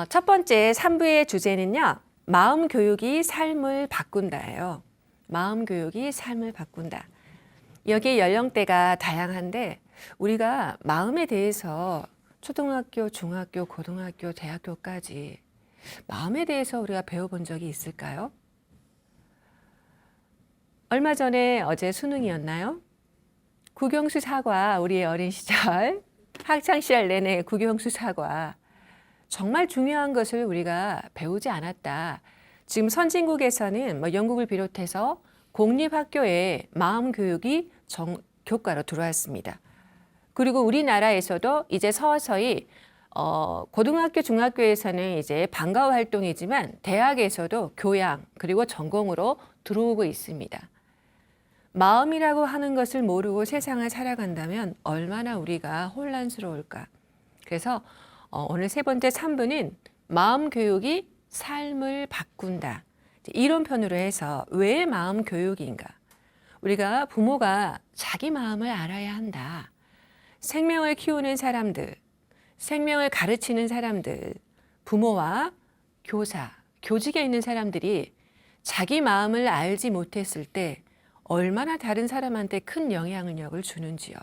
첫 번째 3부의 주제는요. 마음 교육이 삶을 바꾼다예요. 마음 교육이 삶을 바꾼다. 여기 연령대가 다양한데 우리가 마음에 대해서 초등학교, 중학교, 고등학교, 대학교까지 마음에 대해서 우리가 배워본 적이 있을까요? 얼마 전에 어제 수능이었나요? 국영수 사과, 우리의 어린 시절 학창시절 내내 국영수 사과. 정말 중요한 것을 우리가 배우지 않았다. 지금 선진국에서는 영국을 비롯해서 공립학교에 마음 교육이 교과로 들어왔습니다. 그리고 우리나라에서도 이제 서서히 고등학교, 중학교에서는 이제 방과후 활동이지만 대학에서도 교양 그리고 전공으로 들어오고 있습니다. 마음이라고 하는 것을 모르고 세상을 살아간다면 얼마나 우리가 혼란스러울까. 그래서 오늘 세 번째 3부는 마음 교육이 삶을 바꾼다. 이론편으로 해서 왜 마음 교육인가? 우리가 부모가 자기 마음을 알아야 한다. 생명을 키우는 사람들, 생명을 가르치는 사람들, 부모와 교사, 교직에 있는 사람들이 자기 마음을 알지 못했을 때 얼마나 다른 사람한테 큰 영향력을 주는지요.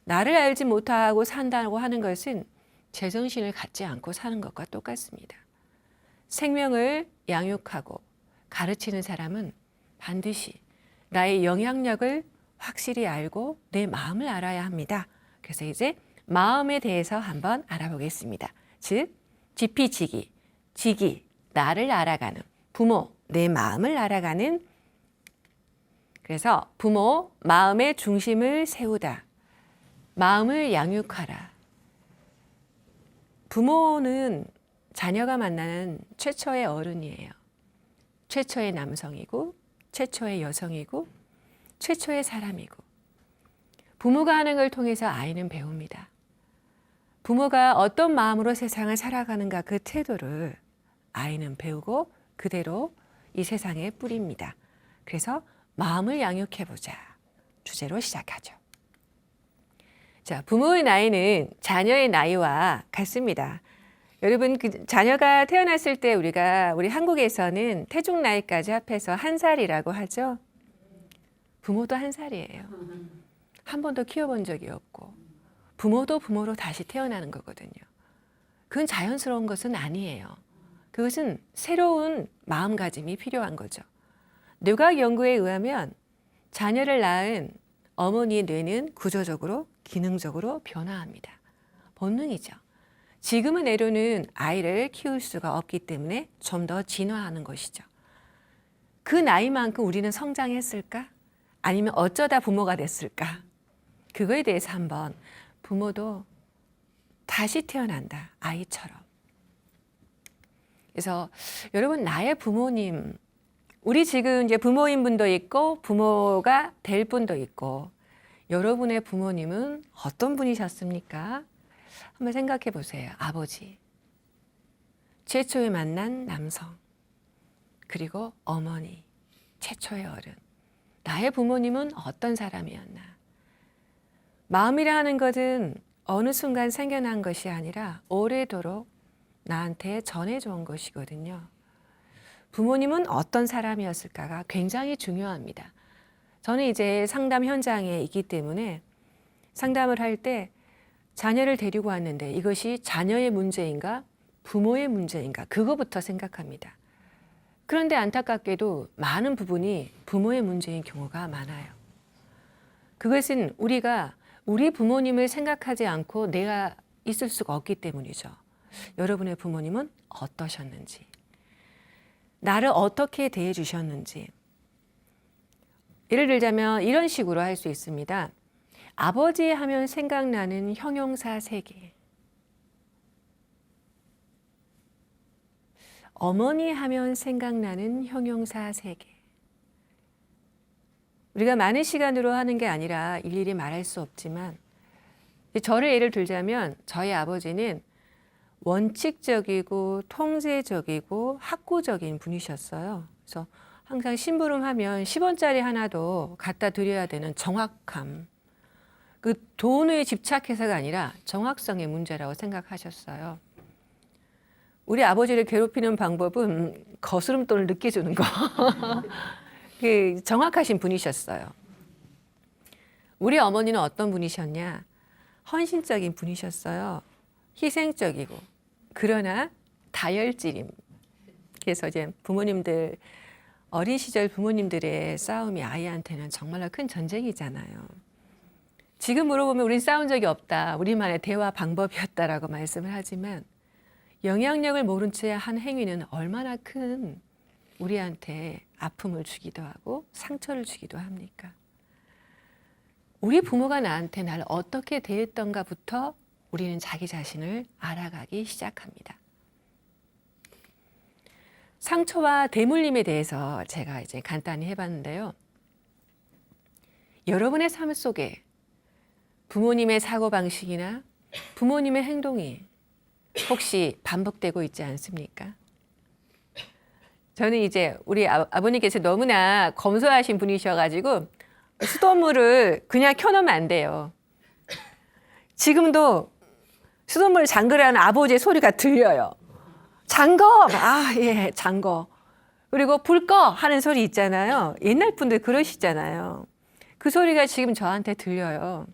나를 알지 못하고 산다고 하는 것은 제정신을 갖지 않고 사는 것과 똑같습니다. 생명을 양육하고 가르치는 사람은 반드시 나의 영향력을 확실히 알고 내 마음을 알아야 합니다. 그래서 이제 마음에 대해서 한번 알아보겠습니다. 즉, 지피지기, 지기, 나를 알아가는, 부모, 내 마음을 알아가는. 그래서 부모, 마음의 중심을 세우다. 마음을 양육하라. 부모는 자녀가 만나는 최초의 어른이에요. 최초의 남성이고, 최초의 여성이고, 최초의 사람이고. 부모가 하는 걸 통해서 아이는 배웁니다. 부모가 어떤 마음으로 세상을 살아가는가 그 태도를 아이는 배우고 그대로 이 세상에 뿌립니다. 그래서 마음을 양육해보자 주제로 시작하죠. 자, 부모의 나이는 자녀의 나이와 같습니다. 여러분, 자녀가 태어났을 때 우리 한국에서는 태중 나이까지 합해서 1살이라고 하죠. 부모도 1살이에요. 한 번도 키워본 적이 없고 부모도 부모로 다시 태어나는 거거든요. 그건 자연스러운 것은 아니에요. 그것은 새로운 마음가짐이 필요한 거죠. 뇌과학 연구에 의하면 자녀를 낳은 어머니의 뇌는 구조적으로 기능적으로 변화합니다. 본능이죠. 지금은 애로는 아이를 키울 수가 없기 때문에 좀 더 진화하는 것이죠. 그 나이만큼 우리는 성장했을까? 아니면 어쩌다 부모가 됐을까? 그거에 대해서 한번 부모도 다시 태어난다. 아이처럼. 그래서 여러분, 나의 부모님, 우리 지금 이제 부모인 분도 있고 부모가 될 분도 있고 여러분의 부모님은 어떤 분이셨습니까? 한번 생각해 보세요. 아버지, 최초에 만난 남성, 그리고 어머니, 최초의 어른. 나의 부모님은 어떤 사람이었나? 마음이라 하는 것은 어느 순간 생겨난 것이 아니라 오래도록 나한테 전해져 온 것이거든요. 부모님은 어떤 사람이었을까가 굉장히 중요합니다. 저는 이제 상담 현장에 있기 때문에 상담을 할 때 자녀를 데리고 왔는데 이것이 자녀의 문제인가 부모의 문제인가 그거부터 생각합니다. 그런데 안타깝게도 많은 부분이 부모의 문제인 경우가 많아요. 그것은 우리가 우리 부모님을 생각하지 않고 내가 있을 수가 없기 때문이죠. 여러분의 부모님은 어떠셨는지, 나를 어떻게 대해 주셨는지. 예를 들자면 이런 식으로 할 수 있습니다. 아버지 하면 생각나는 형용사 3개. 어머니 하면 생각나는 형용사 3개. 우리가 많은 시간으로 하는 게 아니라 일일이 말할 수 없지만 저를 예를 들자면 저희 아버지는 원칙적이고 통제적이고 학구적인 분이셨어요. 그래서 항상 심부름하면 10원짜리 하나도 갖다 드려야 되는 정확함. 그 돈에 집착해서가 아니라 정확성의 문제라고 생각하셨어요. 우리 아버지를 괴롭히는 방법은 거스름돈을 늦게 주는 거. 그 정확하신 분이셨어요. 우리 어머니는 어떤 분이셨냐? 헌신적인 분이셨어요. 희생적이고. 그러나 다혈질임. 그래서 이제 부모님들, 어린 시절 부모님들의 싸움이 아이한테는 정말로 큰 전쟁이잖아요. 지금 물어보면 우린 싸운 적이 없다. 우리만의 대화 방법이었다라고 말씀을 하지만 영향력을 모른 채 한 행위는 얼마나 큰 우리한테 아픔을 주기도 하고 상처를 주기도 합니까? 우리 부모가 나한테 날 어떻게 대했던가부터 우리는 자기 자신을 알아가기 시작합니다. 상처와 대물림에 대해서 제가 이제 간단히 해봤는데요. 여러분의 삶 속에 부모님의 사고방식이나 부모님의 행동이 혹시 반복되고 있지 않습니까? 저는 이제 우리 아버님께서 너무나 검소하신 분이셔가지고 수돗물을 그냥 켜놓으면 안 돼요. 지금도 수돗물 잠그라는 아버지의 소리가 들려요. 잠궈! 예, 잠궈. 그리고 불 꺼! 하는 소리 있잖아요. 옛날 분들 그러시잖아요. 그 소리가 지금 저한테 들려요.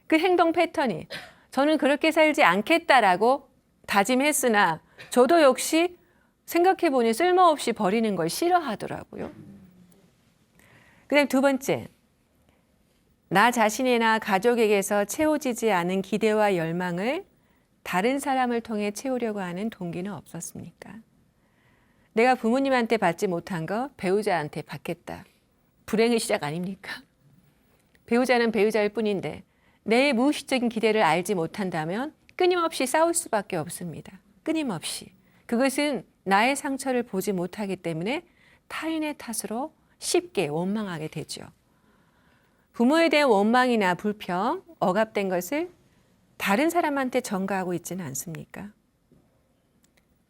그 행동 패턴이 저는 그렇게 살지 않겠다라고 다짐했으나 저도 역시 생각해보니 쓸모없이 버리는 걸 싫어하더라고요. 그다음 두 번째, 나 자신이나 가족에게서 채워지지 않은 기대와 열망을 다른 사람을 통해 채우려고 하는 동기는 없었습니까? 내가 부모님한테 받지 못한 거 배우자한테 받겠다. 불행의 시작 아닙니까? 배우자는 배우자일 뿐인데 내 무의식적인 기대를 알지 못한다면 끊임없이 싸울 수밖에 없습니다. 끊임없이. 그것은 나의 상처를 보지 못하기 때문에 타인의 탓으로 쉽게 원망하게 되죠. 부모에 대한 원망이나 불평, 억압된 것을 다른 사람한테 전가하고 있지는 않습니까?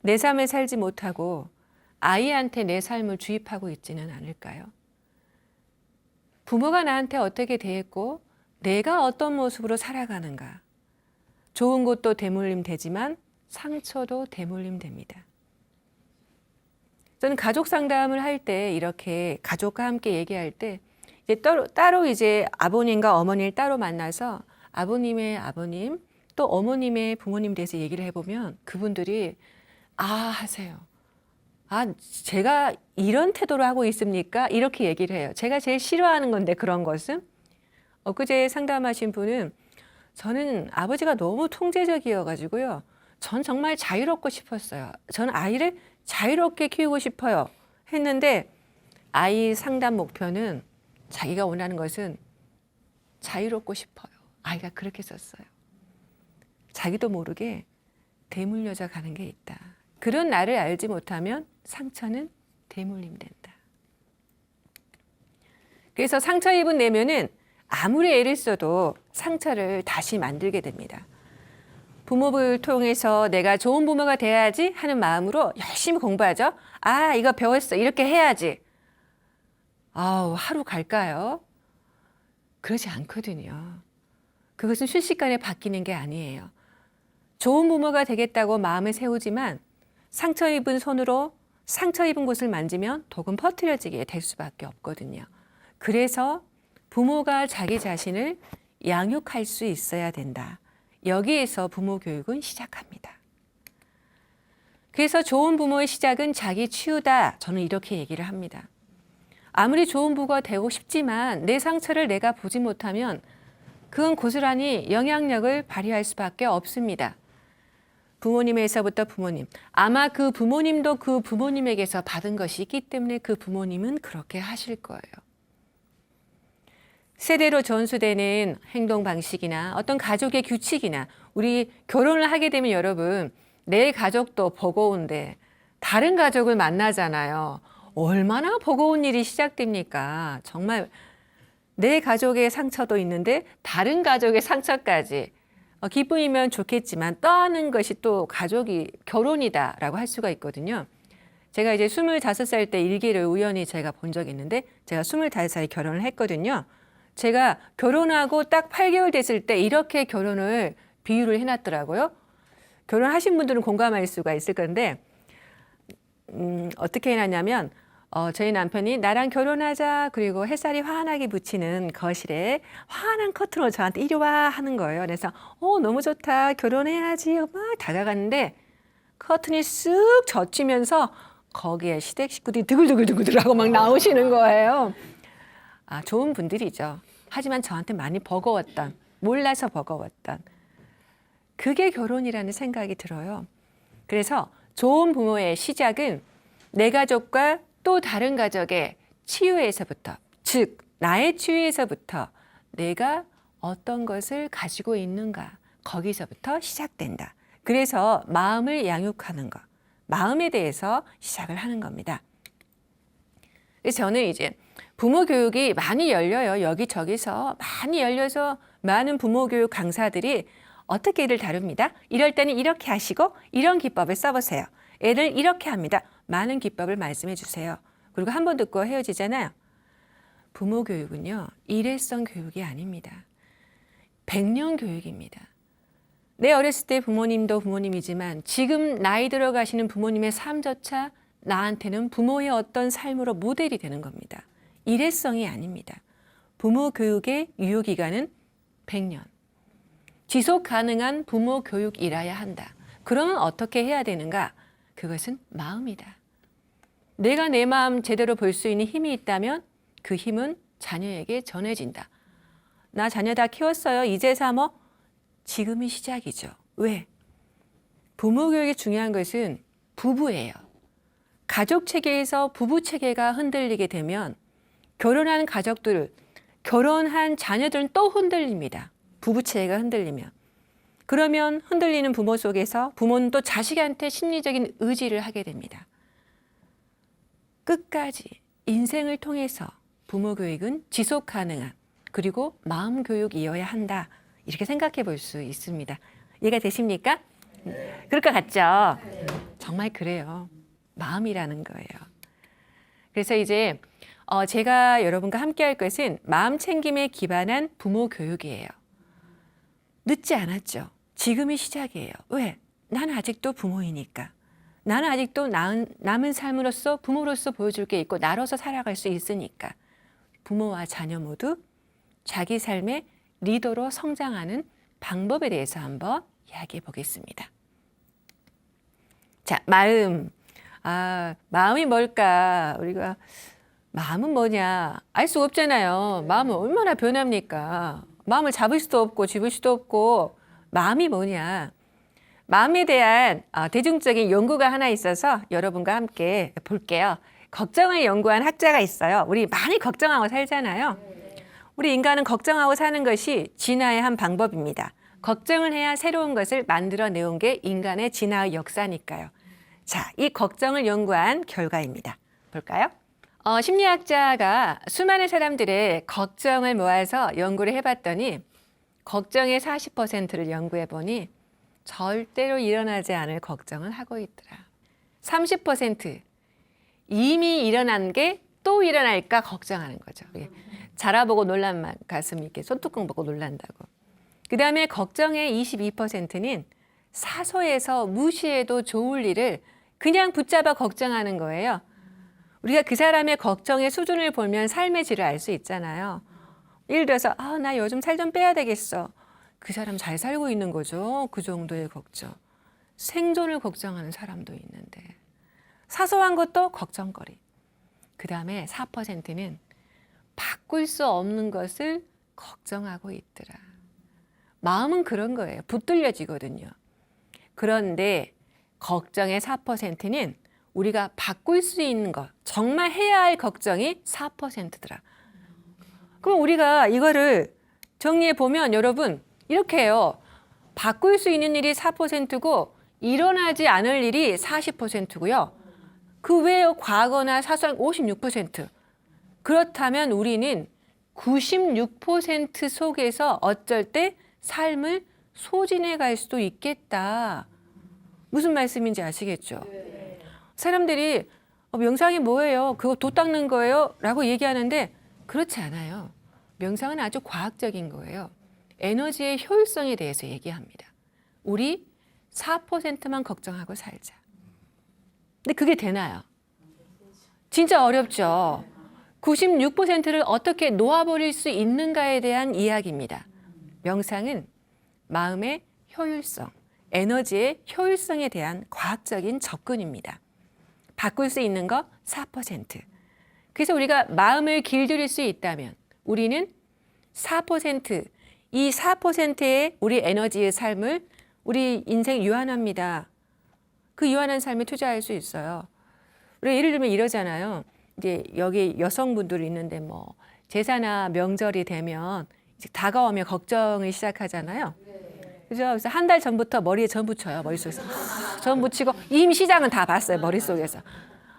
내 삶을 살지 못하고 아이한테 내 삶을 주입하고 있지는 않을까요? 부모가 나한테 어떻게 대했고 내가 어떤 모습으로 살아가는가? 좋은 것도 대물림 되지만 상처도 대물림 됩니다. 저는 가족 상담을 할 때 이렇게 가족과 함께 얘기할 때 이제 따로 이제 아버님과 어머니를 따로 만나서 아버님의 아버님 또 어머님의 부모님 대해서 얘기를 해보면 그분들이 하세요. 제가 이런 태도로 하고 있습니까? 이렇게 얘기를 해요. 제가 제일 싫어하는 건데 그런 것은 엊그제 상담하신 분은 저는 아버지가 너무 통제적이어가지고요. 전 정말 자유롭고 싶었어요. 저는 아이를 자유롭게 키우고 싶어요. 했는데 아이 상담 목표는 자기가 원하는 것은 자유롭고 싶어요. 아이가 그렇게 썼어요. 자기도 모르게 대물려져 가는 게 있다. 그런 나를 알지 못하면 상처는 대물림된다. 그래서 상처 입은 내면은 아무리 애를 써도 상처를 다시 만들게 됩니다. 부모를 통해서 내가 좋은 부모가 돼야지 하는 마음으로 열심히 공부하죠. 이거 배웠어. 이렇게 해야지. 하루 갈까요? 그러지 않거든요. 그것은 순식간에 바뀌는 게 아니에요. 좋은 부모가 되겠다고 마음을 세우지만 상처 입은 손으로 상처 입은 곳을 만지면 독은 퍼뜨려지게 될 수밖에 없거든요. 그래서 부모가 자기 자신을 양육할 수 있어야 된다. 여기에서 부모 교육은 시작합니다. 그래서 좋은 부모의 시작은 자기 치유다. 저는 이렇게 얘기를 합니다. 아무리 좋은 부모가 되고 싶지만 내 상처를 내가 보지 못하면 그건 고스란히 영향력을 발휘할 수밖에 없습니다. 부모님에서부터 부모님. 아마 그 부모님도 그 부모님에게서 받은 것이 있기 때문에 그 부모님은 그렇게 하실 거예요. 세대로 전수되는 행동 방식이나 어떤 가족의 규칙이나 우리 결혼을 하게 되면 여러분 내 가족도 버거운데 다른 가족을 만나잖아요. 얼마나 버거운 일이 시작됩니까? 정말 내 가족의 상처도 있는데 다른 가족의 상처까지 기쁨이면 좋겠지만 떠안는 것이 또 가족이 결혼이다라고 할 수가 있거든요. 제가 이제 25살 때 일기를 우연히 제가 본 적이 있는데 제가 25살에 결혼을 했거든요. 제가 결혼하고 딱 8개월 됐을 때 이렇게 결혼을 비유를 해놨더라고요. 결혼하신 분들은 공감할 수가 있을 건데 어떻게 해놨냐면 저희 남편이 나랑 결혼하자 그리고 햇살이 환하게 비치는 거실에 환한 커튼으로 저한테 이리 와 하는 거예요. 그래서 너무 좋다 결혼해야지 막 다가갔는데 커튼이 쓱 젖히면서 거기에 시댁 식구들이 드글드글드글하고 막 나오시는 거예요. 좋은 분들이죠. 하지만 저한테 많이 버거웠던, 몰라서 버거웠던 그게 결혼이라는 생각이 들어요. 그래서 좋은 부모의 시작은 내 가족과 또 다른 가족의 치유에서부터, 즉 나의 치유에서부터 내가 어떤 것을 가지고 있는가 거기서부터 시작된다. 그래서 마음을 양육하는 것, 마음에 대해서 시작을 하는 겁니다. 그래서 저는 이제 부모 교육이 많이 열려요. 여기저기서 많이 열려서 많은 부모 교육 강사들이 어떻게 애를 다룹니다. 이럴 때는 이렇게 하시고 이런 기법을 써보세요. 애를 이렇게 합니다. 많은 기법을 말씀해 주세요. 그리고 한 번 듣고 헤어지잖아요. 부모 교육은요. 일회성 교육이 아닙니다. 100년 교육입니다. 내 어렸을 때 부모님도 부모님이지만 지금 나이 들어가시는 부모님의 삶조차 나한테는 부모의 어떤 삶으로 모델이 되는 겁니다. 일회성이 아닙니다. 부모 교육의 유효기간은 100년. 지속 가능한 부모 교육이라야 한다. 그러면 어떻게 해야 되는가? 그것은 마음이다. 내가 내 마음 제대로 볼 수 있는 힘이 있다면 그 힘은 자녀에게 전해진다. 나 자녀 다 키웠어요. 이제 3호. 지금이 시작이죠. 왜? 부모 교육이 중요한 것은 부부예요. 가족 체계에서 부부 체계가 흔들리게 되면 결혼한 가족들, 결혼한 자녀들은 또 흔들립니다. 부부 체계가 흔들리면. 그러면 흔들리는 부모 속에서 부모는 또 자식한테 심리적인 의지를 하게 됩니다. 끝까지 인생을 통해서 부모 교육은 지속 가능한 그리고 마음 교육이어야 한다. 이렇게 생각해 볼 수 있습니다. 이해가 되십니까? 네. 그럴 것 같죠? 네. 정말 그래요. 마음이라는 거예요. 그래서 이제 제가 여러분과 함께 할 것은 마음 챙김에 기반한 부모 교육이에요. 늦지 않았죠. 지금이 시작이에요. 왜? 나는 아직도 부모이니까. 나는 아직도 남은 삶으로서 부모로서 보여줄 게 있고 나로서 살아갈 수 있으니까. 부모와 자녀 모두 자기 삶의 리더로 성장하는 방법에 대해서 한번 이야기해 보겠습니다. 자, 마음. 마음이 뭘까? 우리가 마음은 뭐냐? 알 수 없잖아요. 마음은 얼마나 변합니까? 마음을 잡을 수도 없고 집을 수도 없고 마음이 뭐냐? 마음에 대한 대중적인 연구가 하나 있어서 여러분과 함께 볼게요. 걱정을 연구한 학자가 있어요. 우리 많이 걱정하고 살잖아요. 우리 인간은 걱정하고 사는 것이 진화의 한 방법입니다. 걱정을 해야 새로운 것을 만들어내온 게 인간의 진화의 역사니까요. 자, 이 걱정을 연구한 결과입니다. 볼까요? 심리학자가 수많은 사람들의 걱정을 모아서 연구를 해봤더니 걱정의 40%를 연구해보니 절대로 일어나지 않을 걱정을 하고 있더라. 30% 이미 일어난 게 또 일어날까 걱정하는 거죠. 자라보고 놀란 가슴 이렇게 손뚜껑 보고 놀란다고. 그 다음에 걱정의 22%는 사소해서 무시해도 좋을 일을 그냥 붙잡아 걱정하는 거예요. 우리가 그 사람의 걱정의 수준을 보면 삶의 질을 알 수 있잖아요. 예를 들어서 나 요즘 살 좀 빼야 되겠어. 그 사람 잘 살고 있는 거죠. 그 정도의 걱정. 생존을 걱정하는 사람도 있는데 사소한 것도 걱정거리. 그 다음에 4%는 바꿀 수 없는 것을 걱정하고 있더라. 마음은 그런 거예요. 붙들려지거든요. 그런데 걱정의 4%는 우리가 바꿀 수 있는 것, 정말 해야 할 걱정이 4%더라. 그럼 우리가 이거를 정리해 보면 여러분 이렇게 해요. 바꿀 수 있는 일이 4%고 일어나지 않을 일이 40%고요. 그 외에 과거나 사소한 56%. 그렇다면 우리는 96% 속에서 어쩔 때 삶을 소진해 갈 수도 있겠다. 무슨 말씀인지 아시겠죠? 사람들이 명상이 뭐예요? 그거 도 닦는 거예요? 라고 얘기하는데 그렇지 않아요. 명상은 아주 과학적인 거예요. 에너지의 효율성에 대해서 얘기합니다. 우리 4%만 걱정하고 살자. 근데 그게 되나요? 진짜 어렵죠. 96%를 어떻게 놓아버릴 수 있는가에 대한 이야기입니다. 명상은 마음의 효율성, 에너지의 효율성에 대한 과학적인 접근입니다. 바꿀 수 있는 거 4%. 그래서 우리가 마음을 길들일 수 있다면 우리는 4%, 이 4%의 우리 에너지의 삶을 우리 인생 유한합니다. 그 유한한 삶에 투자할 수 있어요. 우리 예를 들면 이러잖아요. 이제 여기 여성분들이 있는데 뭐 제사나 명절이 되면 이제 다가오면 걱정을 시작하잖아요. 그죠? 그래서 한 달 전부터 머리에 전 붙여요. 머릿속에서. 전 붙이고 이미 시장은 다 봤어요. 머릿속에서.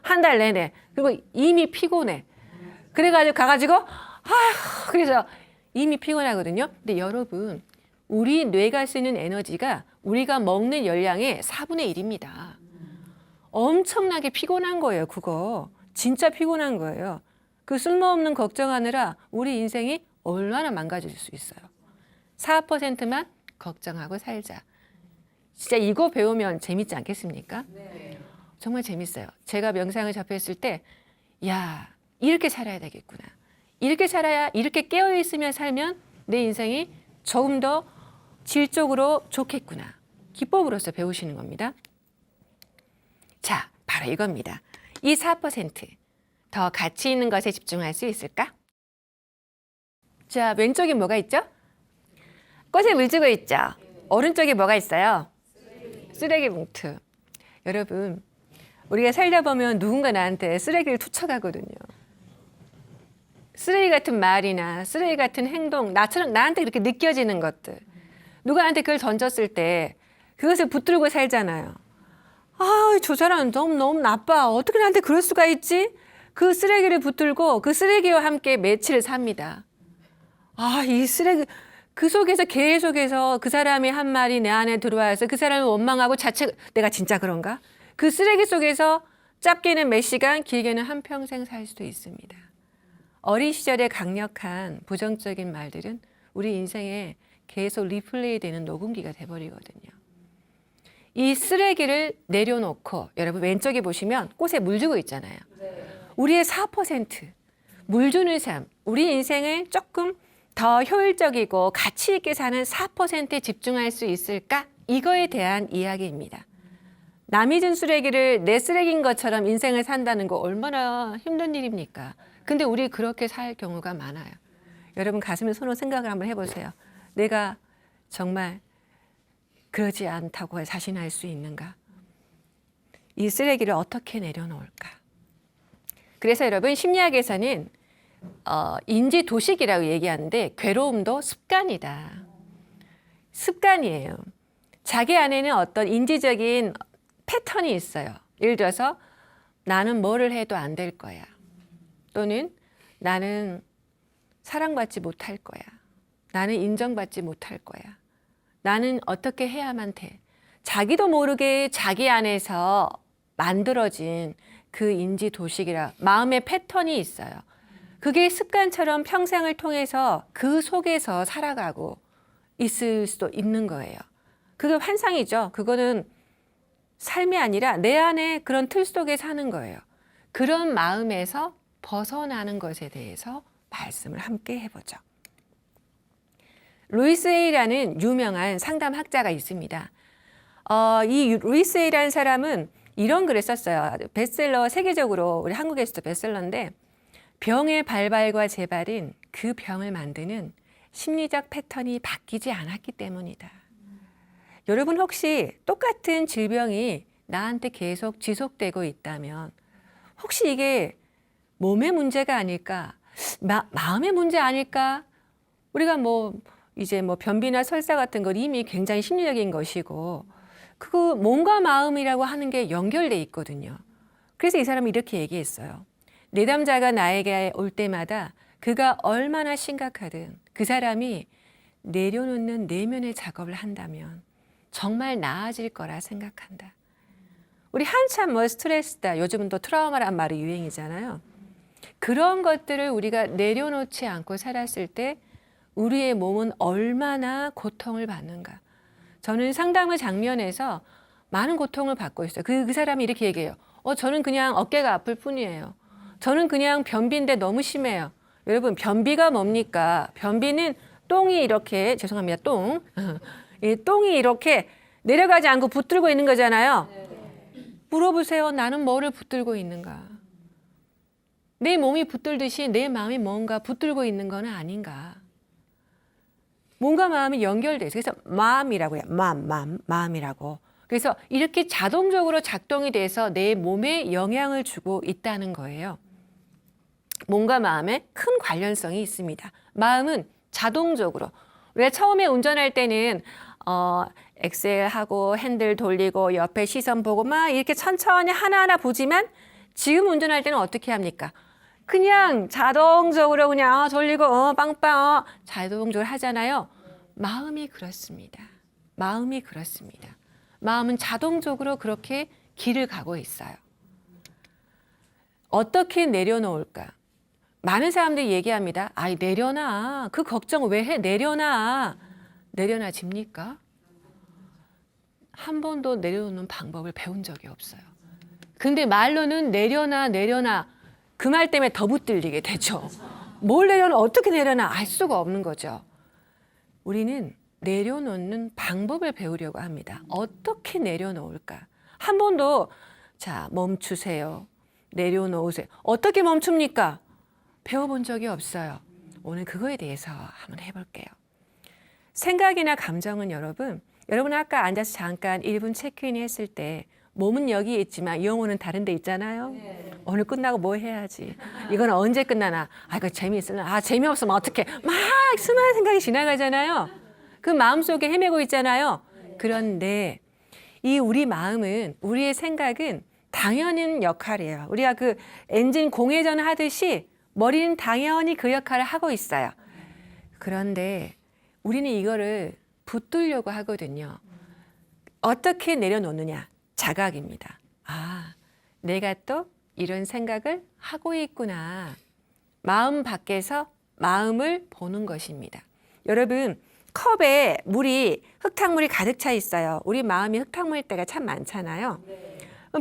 한 달 내내. 그리고 이미 피곤해. 그래가지고 가가지고 아휴 그래서 이미 피곤하거든요. 근데 여러분 우리 뇌가 쓰는 에너지가 우리가 먹는 열량의 4분의 1입니다. 엄청나게 피곤한 거예요. 그거. 진짜 피곤한 거예요. 그 쓸모없는 걱정하느라 우리 인생이 얼마나 망가질 수 있어요. 4%만 걱정하고 살자. 진짜 이거 배우면 재밌지 않겠습니까? 네. 정말 재밌어요. 제가 명상을 접했을 때, 야, 이렇게 살아야 되겠구나. 이렇게 살아야, 이렇게 깨어있으며 살면 내 인생이 조금 더 질적으로 좋겠구나. 기법으로서 배우시는 겁니다. 자, 바로 이겁니다. 이 4%더 가치 있는 것에 집중할 수 있을까? 자, 왼쪽에 뭐가 있죠? 꽃에 물 주고 있죠? 오른쪽에 뭐가 있어요? 쓰레기 봉투. 여러분, 우리가 살다 보면 누군가 나한테 쓰레기를 투척하거든요. 쓰레기 같은 말이나 쓰레기 같은 행동, 나처럼 나한테 그렇게 느껴지는 것들. 누가 나한테 그걸 던졌을 때 그것을 붙들고 살잖아요. 아, 저 사람 너무 나빠. 어떻게 나한테 그럴 수가 있지? 그 쓰레기를 붙들고 그 쓰레기와 함께 며칠을 삽니다. 아, 이 쓰레기 그 속에서 계속해서 그 사람의 한 말이 내 안에 들어와서 그 사람을 원망하고 자책 내가 진짜 그런가? 그 쓰레기 속에서 짧게는 몇 시간, 길게는 한평생 살 수도 있습니다. 어린 시절의 강력한 부정적인 말들은 우리 인생에 계속 리플레이 되는 녹음기가 돼버리거든요. 이 쓰레기를 내려놓고 여러분 왼쪽에 보시면 꽃에 물 주고 있잖아요. 우리의 4%, 물 주는 삶, 우리 인생을 조금 더 효율적이고 가치 있게 사는 4%에 집중할 수 있을까? 이거에 대한 이야기입니다. 남이 준 쓰레기를 내 쓰레기인 것처럼 인생을 산다는 거 얼마나 힘든 일입니까? 근데 우리 그렇게 살 경우가 많아요. 여러분 가슴에 손을 생각을 한번 해보세요. 내가 정말 그러지 않다고 자신할 수 있는가? 이 쓰레기를 어떻게 내려놓을까? 그래서 여러분 심리학에서는 인지 도식이라고 얘기하는데 괴로움도 습관이다. 습관이에요. 자기 안에는 어떤 인지적인 패턴이 있어요. 예를 들어서 나는 뭐를 해도 안 될 거야. 또는 나는 사랑받지 못할 거야. 나는 인정받지 못할 거야. 나는 어떻게 해야만 돼. 자기도 모르게 자기 안에서 만들어진 그 인지 도식이라 마음의 패턴이 있어요. 그게 습관처럼 평생을 통해서 그 속에서 살아가고 있을 수도 있는 거예요. 그게 환상이죠. 그거는 삶이 아니라 내 안에 그런 틀 속에 사는 거예요. 그런 마음에서 벗어나는 것에 대해서 말씀을 함께 해보죠. 루이스 헤이라는 유명한 상담학자가 있습니다. 이 루이스 헤이라는 사람은 이런 글을 썼어요. 베스트셀러 세계적으로 우리 한국에서도 베스트셀러인데 병의 발발과 재발은 그 병을 만드는 심리적 패턴이 바뀌지 않았기 때문이다. 여러분 혹시 똑같은 질병이 나한테 계속 지속되고 있다면 혹시 이게 몸의 문제가 아닐까? 마음의 문제 아닐까? 우리가 이제 변비나 설사 같은 건 이미 굉장히 심리적인 것이고 그 몸과 마음이라고 하는 게 연결돼 있거든요. 그래서 이 사람이 이렇게 얘기했어요. 내담자가 나에게 올 때마다 그가 얼마나 심각하든 그 사람이 내려놓는 내면의 작업을 한다면 정말 나아질 거라 생각한다. 우리 한참 스트레스다. 요즘은 또 트라우마란 말이 유행이잖아요. 그런 것들을 우리가 내려놓지 않고 살았을 때 우리의 몸은 얼마나 고통을 받는가. 저는 상담의 장면에서 많은 고통을 받고 있어요. 그 사람이 이렇게 얘기해요. 저는 그냥 어깨가 아플 뿐이에요. 저는 그냥 변비인데 너무 심해요. 여러분, 변비가 뭡니까? 변비는 똥이 이렇게, 죄송합니다, 똥. 이 똥이 이렇게 내려가지 않고 붙들고 있는 거잖아요. 물어보세요. 나는 뭐를 붙들고 있는가? 내 몸이 붙들듯이 내 마음이 뭔가 붙들고 있는 건 아닌가? 몸과 마음이 연결돼 있어요. 그래서 마음이라고요. 마음이라고. 그래서 이렇게 자동적으로 작동이 돼서 내 몸에 영향을 주고 있다는 거예요. 몸과 마음에 큰 관련성이 있습니다. 마음은 자동적으로. 우리가 처음에 운전할 때는 엑셀하고 핸들 돌리고 옆에 시선 보고 막 이렇게 천천히 하나하나 보지만 지금 운전할 때는 어떻게 합니까? 그냥 자동적으로 그냥 돌리고 빵빵 자동적으로 하잖아요. 마음이 그렇습니다. 마음이 그렇습니다. 마음은 자동적으로 그렇게 길을 가고 있어요. 어떻게 내려놓을까? 많은 사람들이 얘기합니다. 아이, 내려놔. 그 걱정 왜 해? 내려놔. 내려놔집니까? 한 번도 내려놓는 방법을 배운 적이 없어요. 근데 말로는 내려놔. 그 말 때문에 더 붙들리게 되죠. 뭘 내려놔? 어떻게 내려놔? 알 수가 없는 거죠. 우리는 내려놓는 방법을 배우려고 합니다. 어떻게 내려놓을까? 한 번도 자, 멈추세요. 내려놓으세요. 어떻게 멈춥니까? 배워본 적이 없어요. 오늘 그거에 대해서 한번 해볼게요. 생각이나 감정은 여러분 아까 앉아서 잠깐 1분 체크인 했을 때 몸은 여기에 있지만 영혼은 다른 데 있잖아요. 오늘 끝나고 뭐 해야지? 이건 언제 끝나나? 이거 재미있으나? 재미없으면 어떡해? 막 수많은 생각이 지나가잖아요. 그 마음속에 헤매고 있잖아요. 그런데 이 우리 마음은, 우리의 생각은 당연한 역할이에요. 우리가 그 엔진 공회전 하듯이 머리는 당연히 그 역할을 하고 있어요. 그런데 우리는 이거를 붙들려고 하거든요. 어떻게 내려놓느냐? 자각입니다. 내가 또 이런 생각을 하고 있구나. 마음 밖에서 마음을 보는 것입니다. 여러분, 컵에 흙탕물이 가득 차 있어요. 우리 마음이 흙탕물일 때가 참 많잖아요.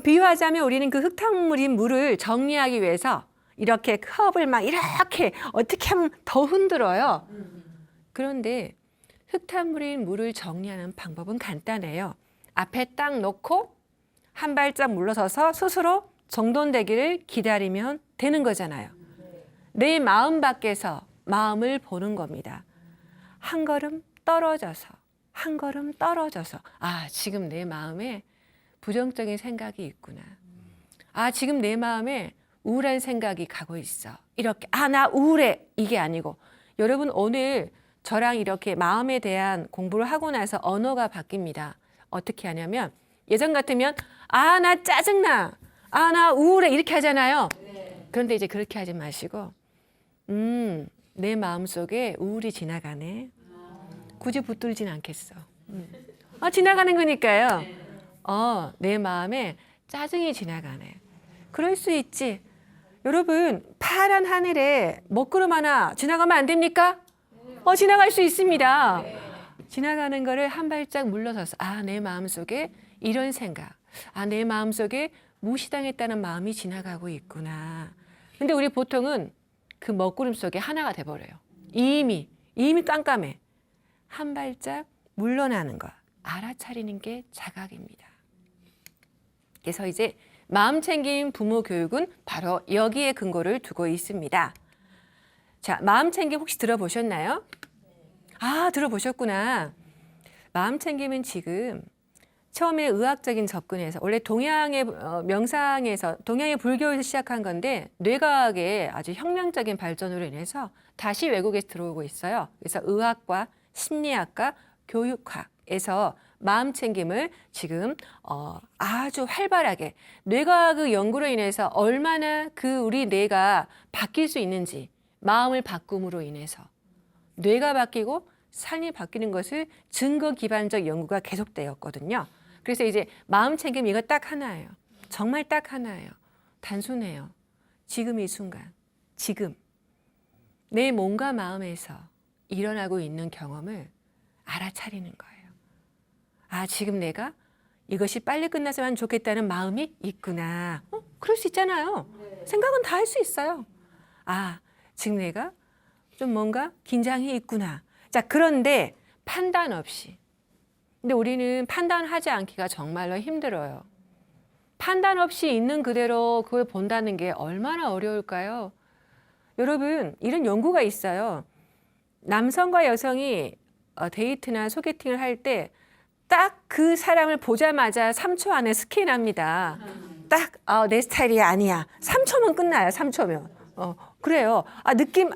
비유하자면 우리는 그 흙탕물인 물을 정리하기 위해서 이렇게 컵을 막 이렇게 어떻게 하면 더 흔들어요. 그런데 흙탕물인 물을 정리하는 방법은 간단해요. 앞에 딱 놓고 한 발짝 물러서서 스스로 정돈되기를 기다리면 되는 거잖아요. 내 마음 밖에서 마음을 보는 겁니다. 한 걸음 떨어져서 지금 내 마음에 부정적인 생각이 있구나. 지금 내 마음에 우울한 생각이 가고 있어. 이렇게 나 우울해. 이게 아니고 여러분 오늘 저랑 이렇게 마음에 대한 공부를 하고 나서 언어가 바뀝니다. 어떻게 하냐면 예전 같으면 나 짜증나. 나 우울해. 이렇게 하잖아요. 그런데 이제 그렇게 하지 마시고 내 마음속에 우울이 지나가네. 굳이 붙들진 않겠어. 지나가는 거니까요. 내 마음에 짜증이 지나가네. 그럴 수 있지. 여러분, 파란 하늘에 먹구름 하나 지나가면 안 됩니까? 지나갈 수 있습니다. 지나가는 거를 한 발짝 물러서서 내 마음속에 이런 생각, 내 마음속에 무시당했다는 마음이 지나가고 있구나. 근데 우리 보통은 그 먹구름 속에 하나가 돼버려요. 이미 깜깜해. 한 발짝 물러나는 것, 알아차리는 게 자각입니다. 그래서 이제 마음 챙김 부모 교육은 바로 여기에 근거를 두고 있습니다. 자, 마음 챙김 혹시 들어보셨나요? 들어보셨구나. 마음 챙김은 지금 처음에 의학적인 접근에서 원래 동양의 명상에서 동양의 불교에서 시작한 건데 뇌과학의 아주 혁명적인 발전으로 인해서 다시 외국에서 들어오고 있어요. 그래서 의학과 심리학과 교육학에서 마음 챙김을 지금 아주 활발하게 뇌과학의 연구로 인해서 얼마나 우리 뇌가 바뀔 수 있는지 마음을 바꿈으로 인해서 뇌가 바뀌고 삶이 바뀌는 것을 증거 기반적 연구가 계속되었거든요. 그래서 이제 마음 챙김 이거 딱 하나예요. 정말 딱 하나예요. 단순해요. 지금 이 순간, 지금 내 몸과 마음에서 일어나고 있는 경험을 알아차리는 거예요. 아, 지금 내가 이것이 빨리 끝났으면 좋겠다는 마음이 있구나. 그럴 수 있잖아요. 생각은 다 할 수 있어요. 아, 지금 내가 좀 뭔가 긴장이 있구나. 자, 그런데 판단 없이. 근데 우리는 판단하지 않기가 정말로 힘들어요. 판단 없이 있는 그대로 그걸 본다는 게 얼마나 어려울까요? 여러분, 이런 연구가 있어요. 남성과 여성이 데이트나 소개팅을 할 때 딱 그 사람을 보자마자 3초 안에 스캔합니다. 딱, 내 스타일이 아니야. 3초면 끝나요, 3초면. 그래요. 느낌,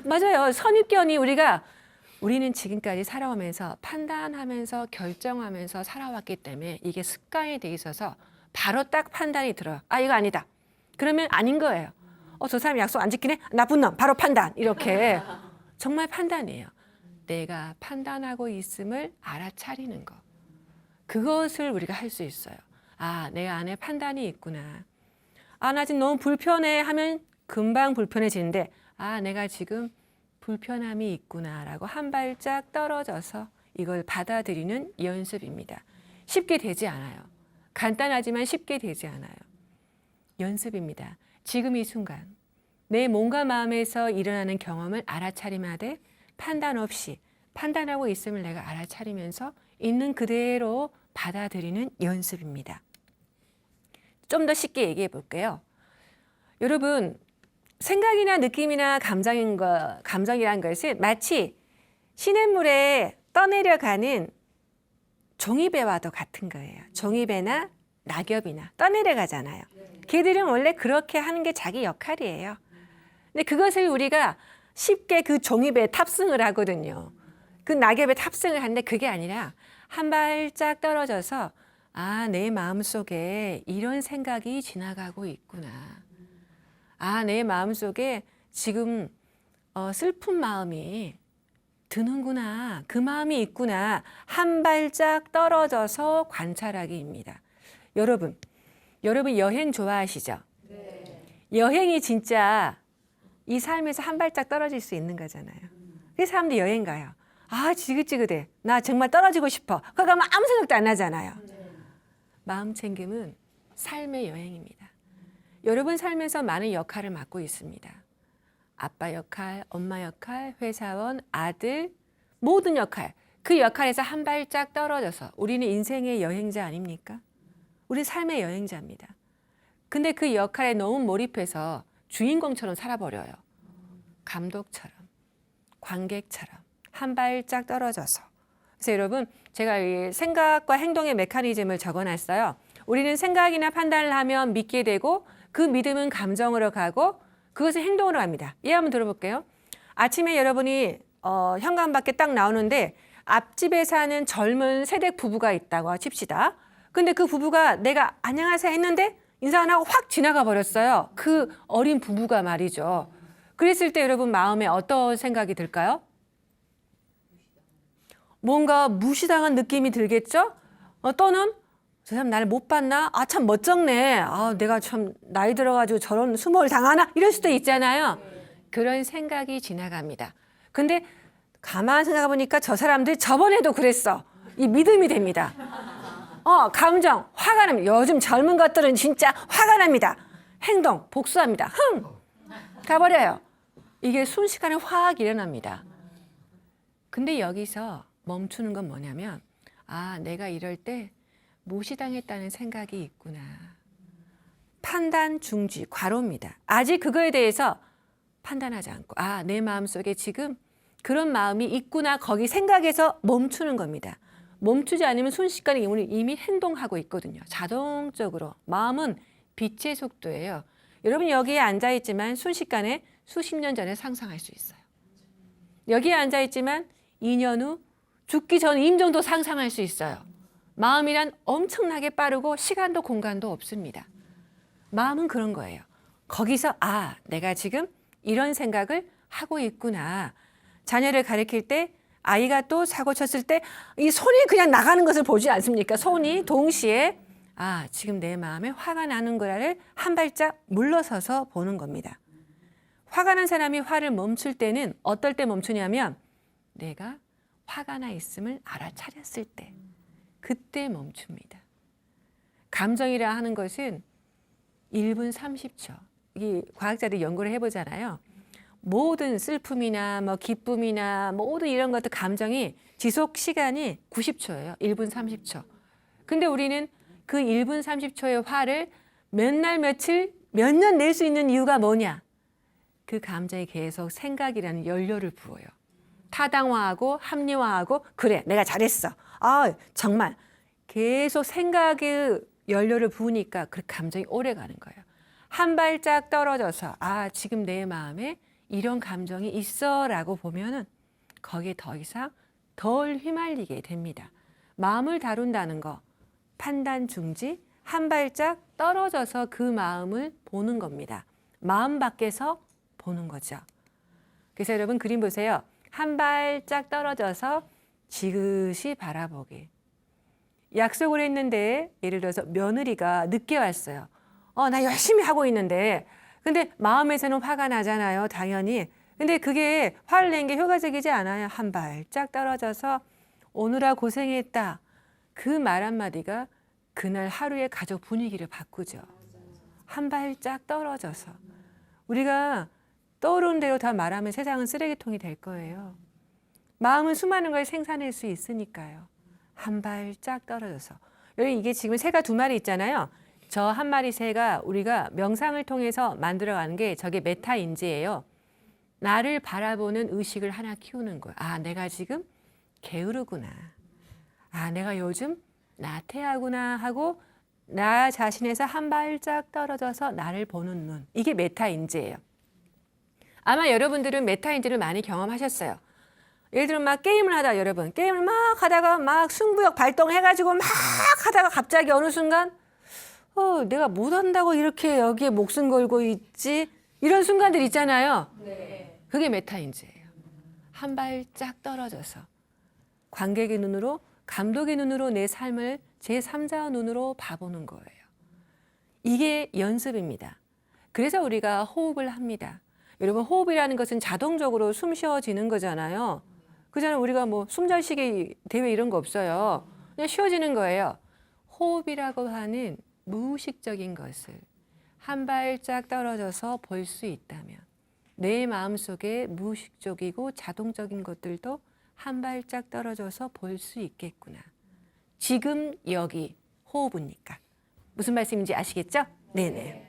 맞아요. 선입견이 우리는 지금까지 살아오면서 판단하면서 결정하면서 살아왔기 때문에 이게 습관이 돼 있어서 바로 딱 판단이 들어요. 이거 아니다. 그러면 아닌 거예요. 저 사람 약속 안 지키네? 나쁜 놈, 바로 판단. 이렇게. 정말 판단이에요. 내가 판단하고 있음을 알아차리는 거. 그것을 우리가 할 수 있어요. 내 안에 판단이 있구나. 나 지금 너무 불편해 하면 금방 불편해지는데, 내가 지금 불편함이 있구나라고 한 발짝 떨어져서 이걸 받아들이는 연습입니다. 쉽게 되지 않아요. 간단하지만 쉽게 되지 않아요. 연습입니다. 지금 이 순간 내 몸과 마음에서 일어나는 경험을 알아차림하되 판단 없이 판단하고 있음을 내가 알아차리면서 있는 그대로 받아들이는 연습입니다. 좀 더 쉽게 얘기해 볼게요. 여러분, 생각이나 느낌이나 감정이란 것은 마치 시냇물에 떠내려가는 종이배와도 같은 거예요. 종이배나 낙엽이나 떠내려가잖아요. 걔들은 원래 그렇게 하는 게 자기 역할이에요. 근데 그것을 우리가 쉽게 그 종이배에 탑승을 하거든요. 그 낙엽에 탑승을 하는데 그게 아니라 한 발짝 떨어져서 내 마음속에 이런 생각이 지나가고 있구나. 내 마음속에 지금 슬픈 마음이 드는구나. 그 마음이 있구나. 한 발짝 떨어져서 관찰하기입니다. 여러분 여행 좋아하시죠? 네. 여행이 진짜 이 삶에서 한 발짝 떨어질 수 있는 거잖아요. 그래서 사람들이 여행 가요. 지긋지긋해. 나 정말 떨어지고 싶어. 거기 가면 아무 생각도 안 나잖아요. 마음 챙김은 삶의 여행입니다. 여러분 삶에서 많은 역할을 맡고 있습니다. 아빠 역할, 엄마 역할, 회사원, 아들, 모든 역할. 그 역할에서 한 발짝 떨어져서 우리는 인생의 여행자 아닙니까? 우리 삶의 여행자입니다. 근데 그 역할에 너무 몰입해서 주인공처럼 살아버려요. 감독처럼, 관객처럼 한 발짝 떨어져서. 그래서 여러분, 제가 이 생각과 행동의 메커니즘을 적어놨어요. 우리는 생각이나 판단을 하면 믿게 되고 그 믿음은 감정으로 가고 그것은 행동으로 갑니다. 예, 한번 들어볼게요. 아침에 여러분이 현관 밖에 딱 나오는데 앞집에 사는 젊은 세대 부부가 있다고 칩시다. 근데 그 부부가 내가 안녕하세요 했는데 인사 안 하고 확 지나가 버렸어요. 그 어린 부부가 말이죠. 그랬을 때 여러분 마음에 어떤 생각이 들까요? 뭔가 무시당한 느낌이 들겠죠? 또는 저 사람 나를 못 봤나? 참 멋쩍네. 내가 참 나이 들어가지고 저런 수모를 당하나? 이럴 수도 있잖아요. 그런 생각이 지나갑니다. 근데 가만 생각해 보니까 저 사람들 저번에도 그랬어. 이 믿음이 됩니다. 감정, 화가 납니다. 요즘 젊은 것들은 진짜 화가 납니다. 행동, 복수합니다. 가버려요. 이게 순식간에 확 일어납니다. 근데 여기서 멈추는 건 뭐냐면 내가 이럴 때 무시당했다는 생각이 있구나. 판단 중지, 과로입니다. 아직 그거에 대해서 판단하지 않고 내 마음속에 지금 그런 마음이 있구나. 거기 생각에서 멈추는 겁니다. 멈추지 않으면 순식간에 우리 이미 행동하고 있거든요. 자동적으로. 마음은 빛의 속도예요. 여러분 여기에 앉아있지만 순식간에 수십 년 전에 상상할 수 있어요. 여기에 앉아있지만 2년 후 죽기 전 임종도 상상할 수 있어요. 마음이란 엄청나게 빠르고 시간도 공간도 없습니다. 마음은 그런 거예요. 거기서 내가 지금 이런 생각을 하고 있구나. 자녀를 가르칠 때 아이가 또 사고 쳤을 때 이 손이 그냥 나가는 것을 보지 않습니까? 손이 동시에 지금 내 마음에 화가 나는 거를 한 발짝 물러서서 보는 겁니다. 화가 난 사람이 화를 멈출 때는 어떨 때 멈추냐면 내가 화가 나 있음을 알아차렸을 때, 그때 멈춥니다. 감정이라 하는 것은 1분 30초. 이 과학자들이 연구를 해보잖아요. 모든 슬픔이나 뭐 기쁨이나 모든 이런 것들 감정이 지속 시간이 90초예요. 1분 30초. 근데 우리는 그 1분 30초의 화를 몇 날 며칠 몇 년 낼 수 있는 이유가 뭐냐? 그 감정에 계속 생각이라는 연료를 부어요. 타당화하고 합리화하고 그래 내가 잘했어. 아 정말 계속 생각의 연료를 부으니까 그 감정이 오래 가는 거예요. 한 발짝 떨어져서 아 지금 내 마음에 이런 감정이 있어라고 보면은 거기에 더 이상 덜 휘말리게 됩니다. 마음을 다룬다는 거 판단 중지 한 발짝 떨어져서 그 마음을 보는 겁니다. 마음 밖에서 보는 거죠. 그래서 여러분 그림 보세요. 한 발짝 떨어져서 지그시 바라보기. 약속을 했는데 예를 들어서 며느리가 늦게 왔어요. 나 열심히 하고 있는데 근데 마음에서는 화가 나잖아요. 당연히. 근데 그게 화를 낸 게 효과적이지 않아요. 한 발짝 떨어져서 오느라 고생했다. 그 말 한마디가 그날 하루의 가족 분위기를 바꾸죠. 한 발짝 떨어져서. 우리가 떠오르는 대로 다 말하면 세상은 쓰레기통이 될 거예요. 마음은 수많은 걸 생산할 수 있으니까요. 한 발짝 떨어져서. 여기 이게 지금 새가 2마리 있잖아요. 저 한 마리 새가 우리가 명상을 통해서 만들어가는 게 저게 메타인지예요. 나를 바라보는 의식을 하나 키우는 거예요. 아, 내가 지금 게으르구나. 아, 내가 요즘 나태하구나 하고 나 자신에서 한 발짝 떨어져서 나를 보는 눈. 이게 메타인지예요. 아마 여러분들은 메타인지를 많이 경험하셨어요. 예를 들어 막 게임을 하다 여러분 게임을 막 하다가 막 승부욕 발동해가지고 막 하다가 갑자기 어느 순간 내가 못한다고 이렇게 여기에 목숨 걸고 있지 이런 순간들 있잖아요. 네. 그게 메타인지예요. 한 발짝 떨어져서 관객의 눈으로 감독의 눈으로 내 삶을 제3자 눈으로 봐보는 거예요. 이게 연습입니다. 그래서 우리가 호흡을 합니다. 여러분 호흡이라는 것은 자동적으로 숨 쉬어지는 거잖아요. 그잖아요. 우리가 뭐 숨잘쉬기 대회 이런 거 없어요. 그냥 쉬어지는 거예요. 호흡이라고 하는 무의식적인 것을 한 발짝 떨어져서 볼 수 있다면 내 마음속에 무의식적이고 자동적인 것들도 한 발짝 떨어져서 볼 수 있겠구나. 지금 여기 호흡이니까. 무슨 말씀인지 아시겠죠? 네네.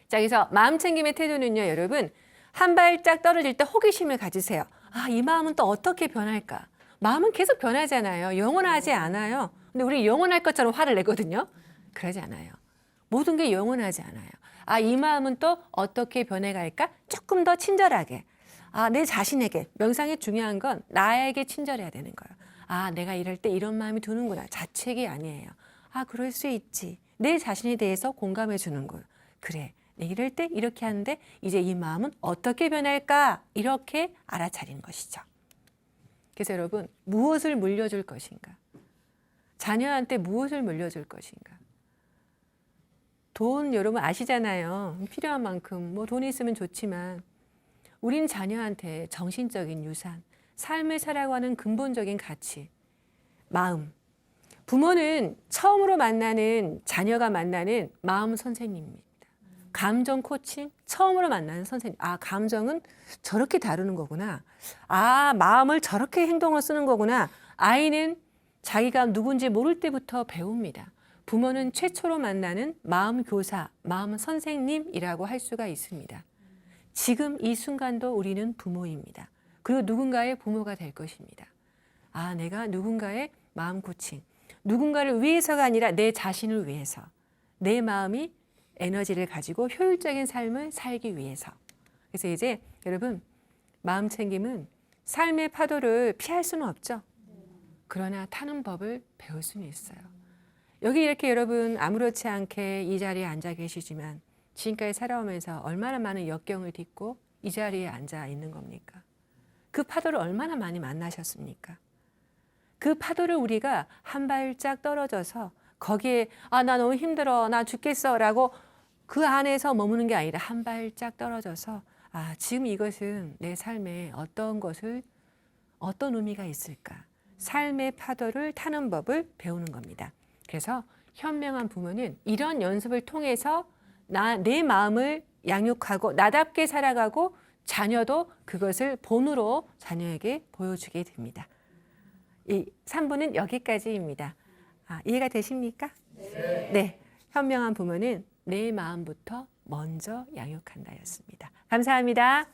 자, 그래서 마음 챙김의 태도는요, 여러분. 한 발짝 떨어질 때 호기심을 가지세요. 아, 이 마음은 또 어떻게 변할까? 마음은 계속 변하잖아요. 영원하지 않아요. 근데 우리 영원할 것처럼 화를 내거든요. 그러지 않아요. 모든 게 영원하지 않아요. 아, 이 마음은 또 어떻게 변해갈까? 조금 더 친절하게. 아, 내 자신에게. 명상이 중요한 건 나에게 친절해야 되는 거예요. 아, 내가 이럴 때 이런 마음이 드는구나. 자책이 아니에요. 아, 그럴 수 있지. 내 자신에 대해서 공감해 주는 거예요. 그래. 이럴 때 이렇게 하는데 이제 이 마음은 어떻게 변할까? 이렇게 알아차리는 것이죠. 그래서 여러분, 무엇을 물려줄 것인가? 자녀한테 무엇을 물려줄 것인가? 돈 여러분 아시잖아요. 필요한 만큼 뭐 돈이 있으면 좋지만 우린 자녀한테 정신적인 유산, 삶을 살아가는 근본적인 가치, 마음. 부모는 처음으로 만나는 자녀가 만나는 마음 선생님입니다. 감정 코칭 처음으로 만나는 선생님. 아, 감정은 저렇게 다루는 거구나. 아, 마음을 저렇게 행동을 쓰는 거구나. 아이는 자기가 누군지 모를 때부터 배웁니다. 부모는 최초로 만나는 마음 교사, 마음 선생님이라고 할 수가 있습니다. 지금 이 순간도 우리는 부모입니다. 그리고 누군가의 부모가 될 것입니다. 아, 내가 누군가의 마음 코칭. 누군가를 위해서가 아니라 내 자신을 위해서. 내 마음이 에너지를 가지고 효율적인 삶을 살기 위해서. 그래서 이제 여러분 마음 챙김은 삶의 파도를 피할 수는 없죠. 그러나 타는 법을 배울 수는 있어요. 여기 이렇게 여러분 아무렇지 않게 이 자리에 앉아 계시지만 지금까지 살아오면서 얼마나 많은 역경을 딛고 이 자리에 앉아 있는 겁니까? 그 파도를 얼마나 많이 만나셨습니까? 그 파도를 우리가 한 발짝 떨어져서 거기에 아, 나 너무 힘들어, 나 죽겠어 라고 그 안에서 머무는 게 아니라 한 발짝 떨어져서 아, 지금 이것은 내 삶에 어떤 것을 어떤 의미가 있을까? 삶의 파도를 타는 법을 배우는 겁니다. 그래서 현명한 부모는 이런 연습을 통해서 내 마음을 양육하고 나답게 살아가고 자녀도 그것을 본으로 자녀에게 보여주게 됩니다. 이 3부는 여기까지입니다. 이해가 되십니까? 네. 현명한 부모는 내 마음부터 먼저 양육한다였습니다. 감사합니다.